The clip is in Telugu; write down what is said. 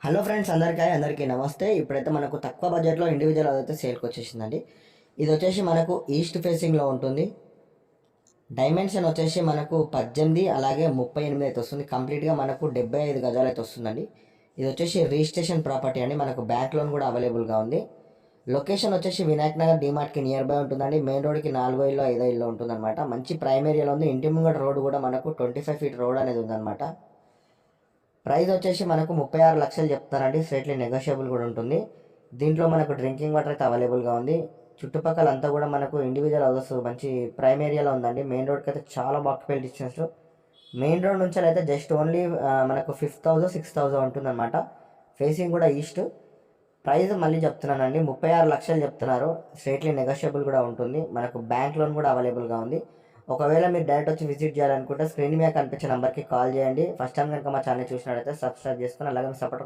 హలో ఫ్రెండ్స్, అందరికీ నమస్తే. ఇప్పుడైతే మనకు తక్కువ బడ్జెట్లో ఇండివిజువల్ అదైతే సేల్కి వచ్చేసిందండి. ఇది వచ్చేసి మనకు ఈస్ట్ ఫేసింగ్లో ఉంటుంది. డైమెన్షన్ వచ్చేసి మనకు 18 అలాగే 38 అయితే వస్తుంది. కంప్లీట్గా మనకు 75 గజాలు అయితే వస్తుందండి. ఇది వచ్చేసి రిజిస్ట్రేషన్ ప్రాపర్టీ అండి. మనకు బ్యాంక్ లోన్ కూడా అవైలబుల్గా ఉంది. లొకేషన్ వచ్చేసి వినాయక్ నగర్ డిమార్ట్కి నియర్ బై ఉంటుందండి. మెయిన్ రోడ్కి 4 ఇల్లు 5 ఇల్లు ఉంటుందన్నమాట. మంచి ప్రైమ్ ఏరియాలో ఉంది. ఇంటి ముంగట రోడ్ కూడా మనకు 25 ఫీట్ రోడ్ అనేది ఉందన్నమాట. ప్రైస్ వచ్చేసి మనకు 36 లక్షలు చెప్తారండి. స్ట్రేట్లీ నెగోషియబుల్ కూడా ఉంటుంది. దీంట్లో మనకు డ్రింకింగ్ వాటర్ అయితే అవైలబుల్గా ఉంది. చుట్టుపక్కల అంతా కూడా మనకు ఇండివిజువల్ హౌసెస్ మంచి ప్రైమ్ ఏరియాలో ఉందండి. మెయిన్ రోడ్కి అయితే చాలా వాకబుల్ డిస్టెన్స్. మెయిన్ రోడ్ నుంచి అయితే జస్ట్ ఓన్లీ మనకు 5,000 6,000 ఉంటుందన్నమాట. ఫేసింగ్ కూడా ఈస్ట్. ప్రైస్ మళ్ళీ చెప్తున్నానండి, 36 లక్షలు చెప్తున్నారు. స్ట్రేట్లీ నెగోషియబుల్ కూడా ఉంటుంది. మనకు బ్యాంక్ లోన్ కూడా అవైలబుల్గా ఉంది. ఒకవేళ మీరు డైరెక్ట్ వచ్చి విజిట్ చేయాలనుకుంటే స్క్రీన్ మీద కనిపించే నెంబర్కి కాల్ చేయండి. ఫస్ట్ టైం కనుక మా ఛానల్ చూసినట్లయితే సబ్స్క్రైబ్ చేసుకుని అలాగే సపోర్ట్